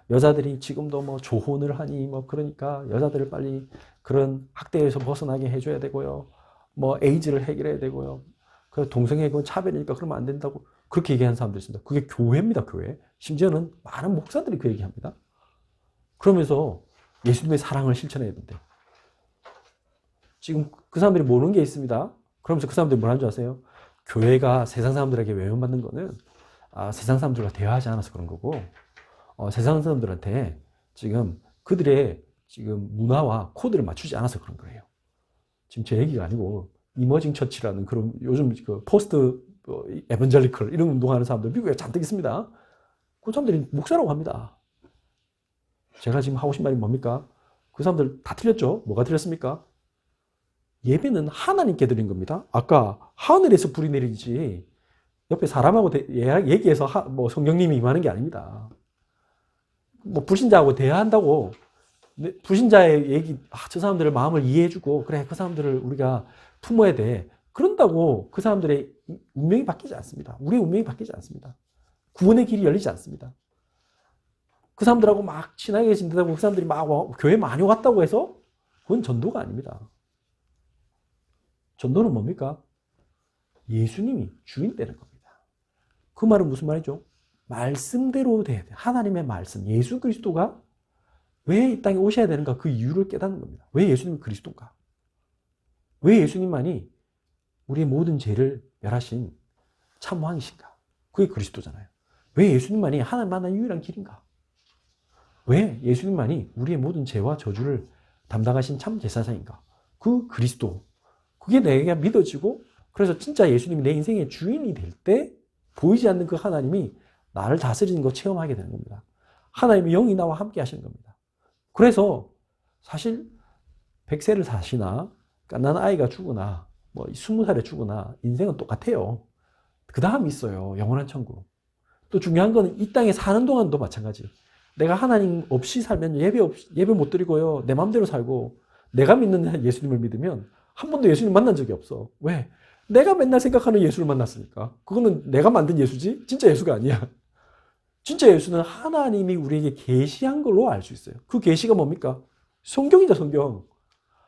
여자들이 지금도 뭐 조혼을 하니 뭐 그러니까 여자들을 빨리 그런 학대에서 벗어나게 해줘야 되고요. 뭐 에이즈를 해결해야 되고요. 그 동성애 그건 차별이니까 그러면 안 된다고 그렇게 얘기하는 사람들이 있습니다. 그게 교회입니다. 교회. 심지어는 많은 목사들이 그 얘기합니다. 그러면서 예수님의 사랑을 실천해야 된대. 지금 그 사람들이 모르는 게 있습니다. 그러면서 그 사람들이 뭐라는 줄 아세요? 교회가 세상 사람들에게 외면받는 거는 세상 사람들과 대화하지 않아서 그런 거고 세상 사람들한테 지금 그들의 지금 문화와 코드를 맞추지 않아서 그런 거예요. 지금 제 얘기가 아니고 이머징 처치라는 그런 요즘 그 포스트 에반젤리컬 이런 운동하는 사람들 미국에 잔뜩 있습니다. 그 사람들이 목사라고 합니다. 제가 지금 하고 싶은 말이 뭡니까? 그 사람들 다 틀렸죠? 뭐가 틀렸습니까? 예배는 하나님께 드린 겁니다. 아까 하늘에서 불이 내리지 옆에 사람하고 얘기해서 뭐 성령님이 임하는 게 아닙니다. 뭐 불신자하고 대화한다고 불신자의 얘기, 저 사람들의 마음을 이해해주고 그래 그 사람들을 우리가 품어야 돼. 그런다고 그 사람들의 운명이 바뀌지 않습니다. 우리의 운명이 바뀌지 않습니다. 구원의 길이 열리지 않습니다. 그 사람들하고 막 친하게 지낸다고 그 사람들이 막 교회 많이 왔다고 해서 그건 전도가 아닙니다. 전도는 뭡니까? 예수님이 주인 되는 겁니다. 그 말은 무슨 말이죠? 말씀대로 돼야 돼. 하나님의 말씀, 예수 그리스도가 왜 이 땅에 오셔야 되는가? 그 이유를 깨닫는 겁니다. 왜 예수님이 그리스도인가? 왜 예수님만이 우리의 모든 죄를 멸하신 참 왕이신가? 그게 그리스도잖아요. 왜 예수님만이 하나님 만난 유일한 길인가? 왜 예수님만이 우리의 모든 죄와 저주를 담당하신 참 제사장인가? 그 그리스도. 그게 내게 믿어지고, 그래서 진짜 예수님이 내 인생의 주인이 될 때 보이지 않는 그 하나님이 나를 다스리는 거 체험하게 되는 겁니다. 하나님의 영이 나와 함께 하시는 겁니다. 그래서 사실 100세를 사시나 갓난 아이가 죽으나 뭐 20살에 죽으나 인생은 똑같아요. 그 다음 있어요. 영원한 천국. 또 중요한 거는 이 땅에 사는 동안도 마찬가지. 내가 하나님 없이 살면 예배 못 드리고요. 내 마음대로 살고 내가 믿는 예수님을 믿으면 한 번도 예수님 만난 적이 없어. 왜? 내가 맨날 생각하는 예수를 만났으니까. 그거는 내가 만든 예수지 진짜 예수가 아니야. 진짜 예수는 하나님이 우리에게 계시한 걸로 알 수 있어요. 그 계시가 뭡니까? 성경이죠, 성경.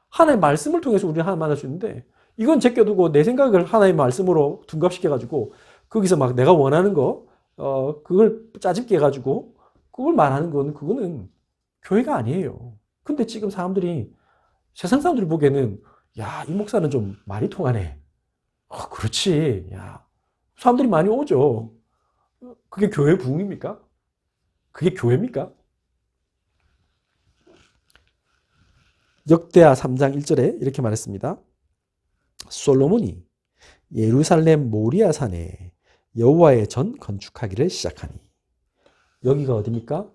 하나님의 말씀을 통해서 우리는 하나님 만날 수 있는데 이건 제껴두고 내 생각을 하나님의 말씀으로 둔갑시켜가지고 거기서 막 내가 원하는 거 그걸 짜집게 해가지고 그걸 말하는 건 그거는 교회가 아니에요. 근데 지금 사람들이 세상 사람들이 보기에는 야, 이 목사는 좀 말이 통하네. 그렇지. 야, 사람들이 많이 오죠. 그게 교회 부흥입니까? 그게 교회입니까? 역대하 3장 1절에 이렇게 말했습니다. 솔로몬이 예루살렘 모리아 산에 여호와의 전 건축하기를 시작하니. 여기가 어디입니까?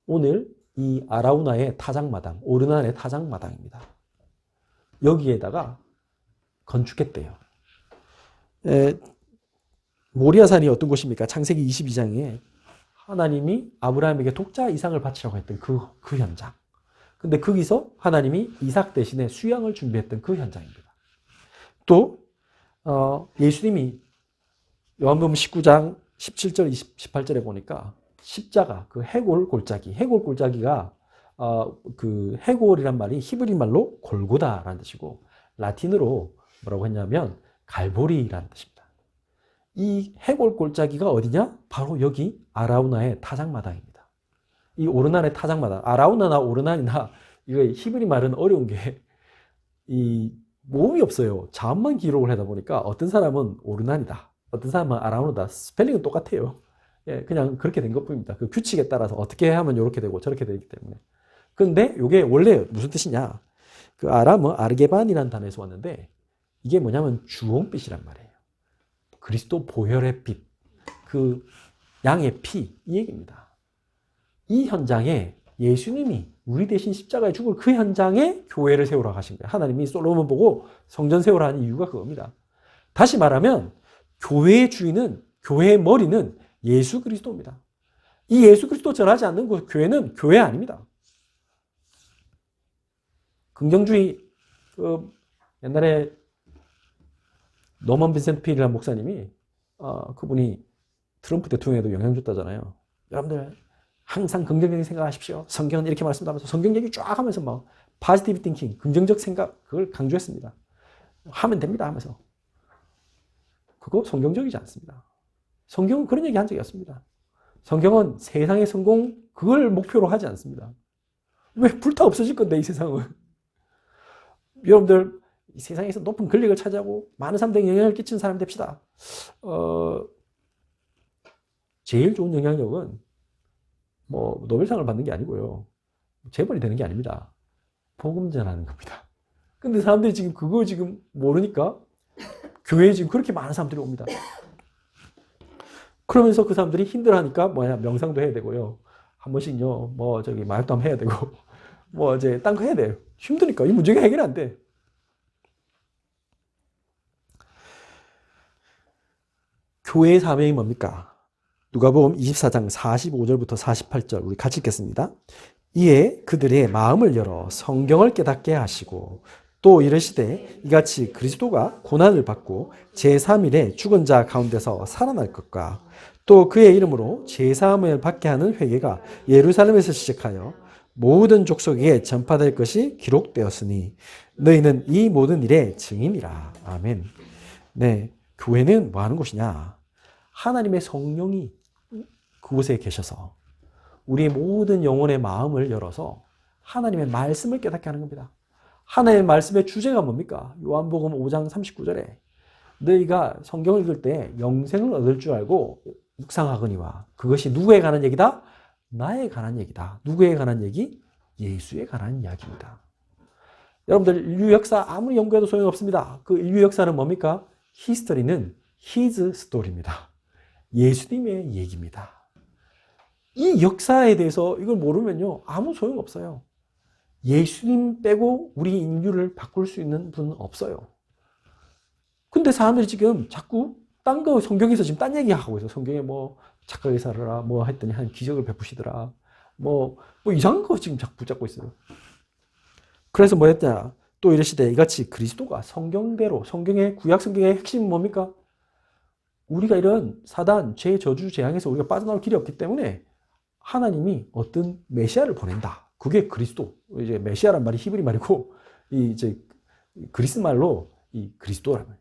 오늘 이 아라우나의 타작마당, 오르난의 타작마당입니다. 여기에다가 건축했대요. 모리아산이 어떤 곳입니까? 창세기 22장에 하나님이 아브라함에게 독자 이삭을 바치라고 했던 그 현장. 근데 거기서 하나님이 이삭 대신에 수양을 준비했던 그 현장입니다. 또 예수님이 요한복음 19장 17절 18절에 보니까 십자가, 그 해골 골짜기가 그 해골이란 말이 히브리 말로 골고다라는 뜻이고 라틴어로 뭐라고 했냐면 갈보리라는 뜻입니다. 이 해골 골짜기가 어디냐? 바로 여기 아라우나의 타작마당입니다. 이 오르난의 타작마당, 아라우나나 오르난이나 이거 히브리 말은 어려운 게 이 모음이 없어요. 자음만 기록을 하다 보니까 어떤 사람은 오르난이다, 어떤 사람은 아라우나다. 스펠링은 똑같아요. 예, 그냥 그렇게 된 것뿐입니다. 그 규칙에 따라서 어떻게 하면 이렇게 되고 저렇게 되기 때문에. 근데 이게 원래 무슨 뜻이냐? 그 아람어 아르게반이라는 단어에서 왔는데 이게 뭐냐면 주홍빛이란 말이에요. 그리스도 보혈의 빛, 그 양의 피, 이 얘기입니다. 이 현장에 예수님이 우리 대신 십자가에 죽을 그 현장에 교회를 세우라고 하신 거예요. 하나님이 솔로몬 보고 성전 세우라 하는 이유가 그겁니다. 다시 말하면 교회의 주인은, 교회의 머리는 예수 그리스도입니다. 이 예수 그리스도 전하지 않는 그 교회는 교회 아닙니다. 긍정주의, 옛날에 노먼 빈센트 필이라는 목사님이 그분이 트럼프 대통령에도 영향 줬다잖아요. 여러분들 항상 긍정적인 생각하십시오. 성경은 이렇게 말씀하면서 성경 얘기 쫙 하면서 막 포지티브 띵킹, 긍정적 생각, 그걸 강조했습니다. 하면 됩니다 하면서. 그거 성경적이지 않습니다. 성경은 그런 얘기 한 적이 없습니다. 성경은 세상의 성공, 그걸 목표로 하지 않습니다. 왜 불타 없어질 건데 이 세상은. 여러분들 이 세상에서 높은 권력을 차지하고 많은 사람들에게 영향을 끼치는 사람이 됩시다. 제일 좋은 영향력은 뭐 노벨상을 받는 게 아니고요. 재벌이 되는 게 아닙니다. 복음 전하는 겁니다. 근데 사람들이 지금 그거 지금 모르니까 교회에 지금 그렇게 많은 사람들이 옵니다. 그러면서 그 사람들이 힘들어하니까 뭐냐, 명상도 해야 되고요. 한 번씩요, 뭐 저기 마약도 한번 해야 되고, 뭐 이제 딴 거 해야 돼요. 힘드니까 이 문제가 해결이 안 돼. 교회의 사명이 뭡니까? 누가복음 24장 45절부터 48절 우리 같이 읽겠습니다. 이에 그들의 마음을 열어 성경을 깨닫게 하시고 또 이르시되 이같이 그리스도가 고난을 받고 제3일에 죽은 자 가운데서 살아날 것과 또 그의 이름으로 제사함을 받게 하는 회개가 예루살렘에서 시작하여 모든 족속에게 전파될 것이 기록되었으니 너희는 이 모든 일의 증인이라. 아멘. 네, 교회는 뭐 하는 곳이냐? 하나님의 성령이 그곳에 계셔서 우리의 모든 영혼의 마음을 열어서 하나님의 말씀을 깨닫게 하는 겁니다. 하나님의 말씀의 주제가 뭡니까? 요한복음 5장 39절에 너희가 성경을 읽을 때 영생을 얻을 줄 알고 묵상하거니와 그것이 누구에 관한 얘기다? 나에 관한 얘기다. 누구에 관한 얘기? 예수에 관한 이야기입니다. 여러분들 인류 역사 아무리 연구해도 소용없습니다. 그 인류 역사는 뭡니까? 히스토리는 His story입니다. 예수님의 얘기입니다. 이 역사에 대해서 이걸 모르면요 아무 소용없어요. 예수님 빼고 우리 인류를 바꿀 수 있는 분은 없어요. 근데 사람들이 지금 자꾸 딴 거 성경에서 지금 딴 얘기하고 있어. 성경에 뭐 착하게 살아라 뭐 했더니 한 기적을 베푸시더라. 뭐 이상한 거 지금 자꾸 붙잡고 있어요. 그래서 뭐 했냐? 또 이러시되 이같이 그리스도가 성경대로 성경의 구약 성경의 핵심은 뭡니까? 우리가 이런 사단, 죄, 저주, 재앙에서 우리가 빠져나올 길이 없기 때문에 하나님이 어떤 메시아를 보낸다. 그게 그리스도. 이제 메시아란 말이 히브리 말이고 이 이제 그리스 말로 이 그리스도라는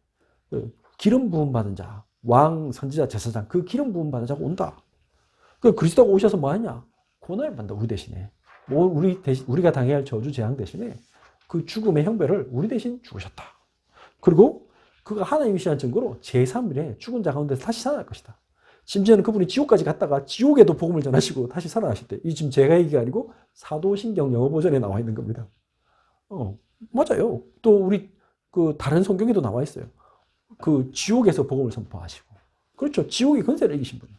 거예요. 기름 부음 받은 자, 왕, 선지자, 제사장 그 기름 부음 받은 자가 온다. 그 그리스도가 오셔서 뭐 하냐? 고난을 받는다. 우리 대신에. 뭐 우리가 당해야 할 저주, 재앙 대신에 그 죽음의 형벌을 우리 대신 죽으셨다. 그리고 그가 하나님이시라는 증거로 제3일에 죽은 자 가운데서 다시 살아날 것이다. 심지어는 그분이 지옥까지 갔다가 지옥에도 복음을 전하시고 다시 살아나실 때, 이 지금 제가 얘기가 아니고 사도신경 영어 버전에 나와 있는 겁니다. 맞아요. 또 우리 그 다른 성경에도 나와 있어요. 그 지옥에서 복음을 선포하시고, 그렇죠. 지옥의 권세를 이기신 분.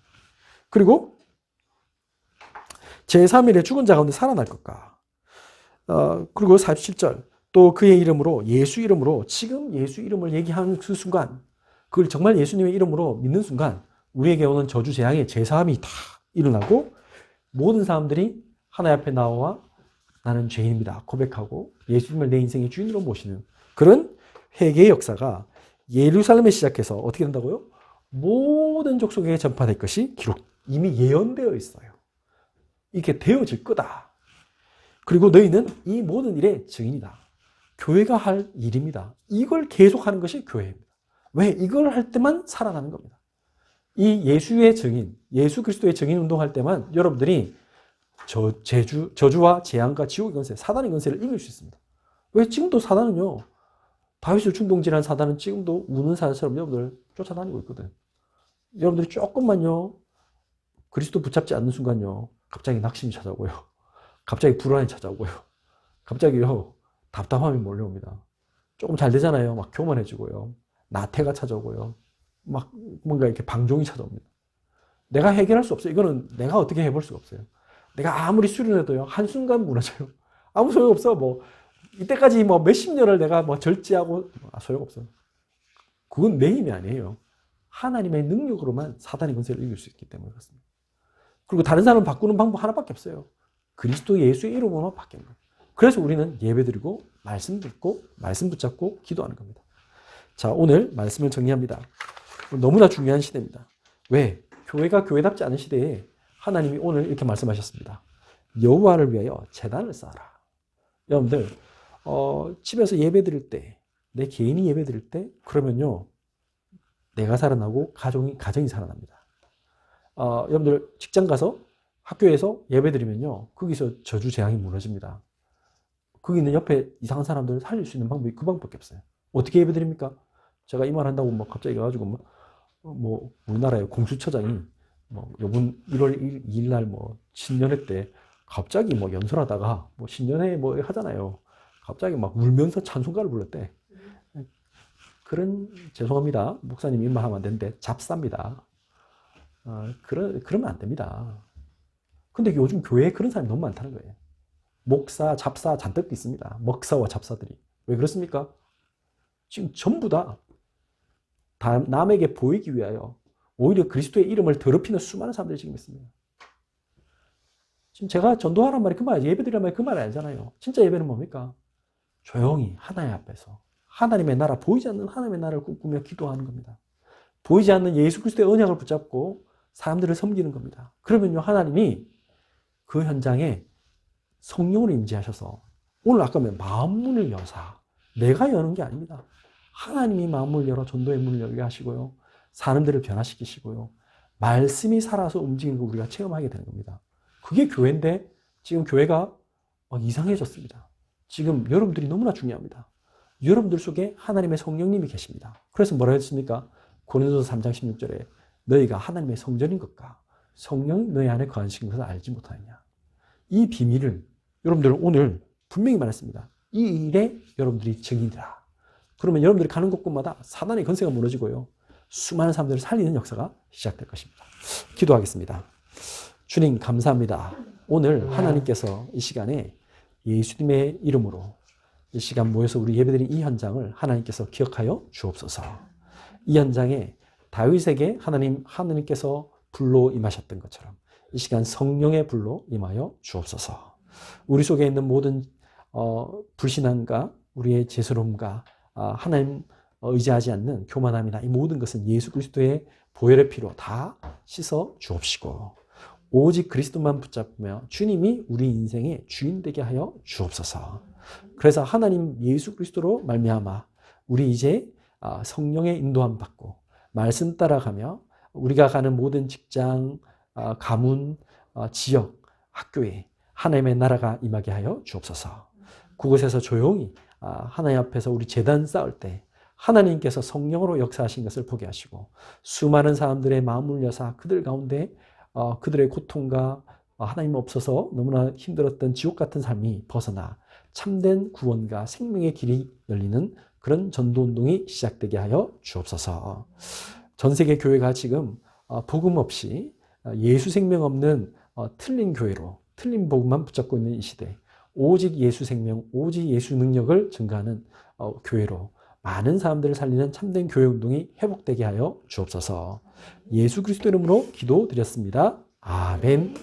그리고 제3일에 죽은 자 가운데 살아날 것과, 그리고 47절 또 그의 이름으로 예수 이름으로 지금 예수 이름을 얘기하는 그 순간, 그걸 정말 예수님의 이름으로 믿는 순간 우리에게 오는 저주 재앙의 제사함이 다 일어나고 모든 사람들이 하나님 앞에 나와 나는 죄인입니다 고백하고 예수님을 내 인생의 주인으로 모시는 그런 회개의 역사가 예루살렘에 시작해서 어떻게 된다고요? 모든 족속에게 전파될 것이 이미 예언되어 있어요. 이게 되어질 거다. 그리고 너희는 이 모든 일의 증인이다. 교회가 할 일입니다. 이걸 계속하는 것이 교회입니다. 왜? 이걸 할 때만 살아나는 겁니다. 이 예수의 증인, 예수 그리스도의 증인 운동할 때만 여러분들이 저주와 재앙과 지옥의 권세, 사단의 권세를 이길 수 있습니다. 왜? 지금도 사단은요, 다윗을 충동질한 사단은 지금도 우는 사자처럼 여러분들 쫓아다니고 있거든. 여러분들이 조금만요, 그리스도 붙잡지 않는 순간요, 갑자기 낙심이 찾아오고요. 갑자기 불안이 찾아오고요. 갑자기요, 답답함이 몰려옵니다. 조금 잘 되잖아요. 막 교만해지고요. 나태가 찾아오고요. 막 뭔가 이렇게 방종이 찾아옵니다. 내가 해결할 수 없어요. 이거는 내가 어떻게 해볼 수가 없어요. 내가 아무리 수련해도요, 한순간 무너져요. 아무 소용없어. 뭐, 이때까지 뭐 몇십 년을 내가 뭐 절제하고, 소용없어요. 그건 내 힘이 아니에요. 하나님의 능력으로만 사단의 권세를 이길 수 있기 때문에 그렇습니다. 그리고 다른 사람을 바꾸는 방법 하나밖에 없어요. 그리스도 예수의 이름으로만 바뀌는 거예요. 그래서 우리는 예배드리고, 말씀 듣고, 말씀 붙잡고, 기도하는 겁니다. 자, 오늘 말씀을 정리합니다. 너무나 중요한 시대입니다. 왜? 교회가 교회답지 않은 시대에 하나님이 오늘 이렇게 말씀하셨습니다. 여호와를 위하여 제단을 쌓아라. 여러분들 집에서 예배드릴 때, 내 개인이 예배드릴 때 그러면요, 내가 살아나고 가정이 살아납니다. 여러분들 직장 가서 학교에서 예배드리면요, 거기서 저주 재앙이 무너집니다. 거기 있는 옆에 이상한 사람들을 살릴 수 있는 방법이 그 방법밖에 없어요. 어떻게 예배드립니까? 제가 이 말 한다고 뭐 갑자기 가가지고 뭐 우리나라의 공수처장이 뭐 요번 1월 2일 날 뭐 신년회 때 갑자기 뭐 연설하다가 뭐 신년회 뭐 하잖아요. 갑자기 막 울면서 찬송가를 불렀대. 그런, 죄송합니다. 목사님 이 말 하면 안 되는데 잡사입니다. 그러면 안 됩니다. 근데 요즘 교회에 그런 사람이 너무 많다는 거예요. 목사, 잡사 잔뜩 있습니다. 먹사와 잡사들이. 왜 그렇습니까? 지금 전부 다 남에게 보이기 위하여 오히려 그리스도의 이름을 더럽히는 수많은 사람들이 지금 있습니다. 지금 제가 전도하란 말이 그 말이에요. 예배드리란 말이 그 말이 아니잖아요. 진짜 예배는 뭡니까? 조용히 하나님 앞에서 하나님의 나라, 보이지 않는 하나님의 나라를 꿈꾸며 기도하는 겁니다. 보이지 않는 예수 그리스도의 언약을 붙잡고 사람들을 섬기는 겁니다. 그러면요, 하나님이 그 현장에 성령으로 임재하셔서, 오늘 아까 마음문을 여사, 내가 여는 게 아닙니다. 하나님이 마음을 열어 전도의 문을 열게 하시고요, 사람들을 변화시키시고요, 말씀이 살아서 움직이는 걸 우리가 체험하게 되는 겁니다. 그게 교회인데 지금 교회가 이상해졌습니다. 지금 여러분들이 너무나 중요합니다. 여러분들 속에 하나님의 성령님이 계십니다. 그래서 뭐라 했습니까? 고린도서 3장 16절에 너희가 하나님의 성전인 것과 성령이 너희 안에 거하시는 것을 알지 못하느냐. 이 비밀을 여러분들은 오늘 분명히 말했습니다. 이 일에 여러분들이 증인이라. 그러면 여러분들이 가는 곳곳마다 사단의 권세가 무너지고요. 수많은 사람들을 살리는 역사가 시작될 것입니다. 기도하겠습니다. 주님 감사합니다. 오늘 하나님께서 이 시간에 예수님의 이름으로 이 시간 모여서 우리 예배드린 이 현장을 하나님께서 기억하여 주옵소서. 이 현장에 다윗에게 하나님께서 불로 임하셨던 것처럼 이 시간 성령의 불로 임하여 주옵소서. 우리 속에 있는 모든 불신앙과 우리의 죄스러움과 하나님 의지하지 않는 교만함이나 이 모든 것은 예수 그리스도의 보혈의 피로 다 씻어 주옵시고 오직 그리스도만 붙잡으며 주님이 우리 인생의 주인 되게 하여 주옵소서. 그래서 하나님 예수 그리스도로 말미암아 우리 이제 성령의 인도함 받고 말씀 따라가며 우리가 가는 모든 직장, 가문, 지역, 학교에 하나님의 나라가 임하게 하여 주옵소서. 그곳에서 조용히 하나님 앞에서 우리 제단 쌓을 때 하나님께서 성령으로 역사하신 것을 보게 하시고 수많은 사람들의 마음을 여사 그들 가운데 그들의 고통과 하나님 없어서 너무나 힘들었던 지옥 같은 삶이 벗어나 참된 구원과 생명의 길이 열리는 그런 전도운동이 시작되게 하여 주옵소서. 전 세계 교회가 지금 복음 없이 예수 생명 없는 틀린 교회로 틀린 복음만 붙잡고 있는 이 시대 오직 예수 생명, 오직 예수 능력을 증가하는 교회로 많은 사람들을 살리는 참된 교회 운동이 회복되게 하여 주옵소서. 예수 그리스도 이름으로 기도드렸습니다. 아멘.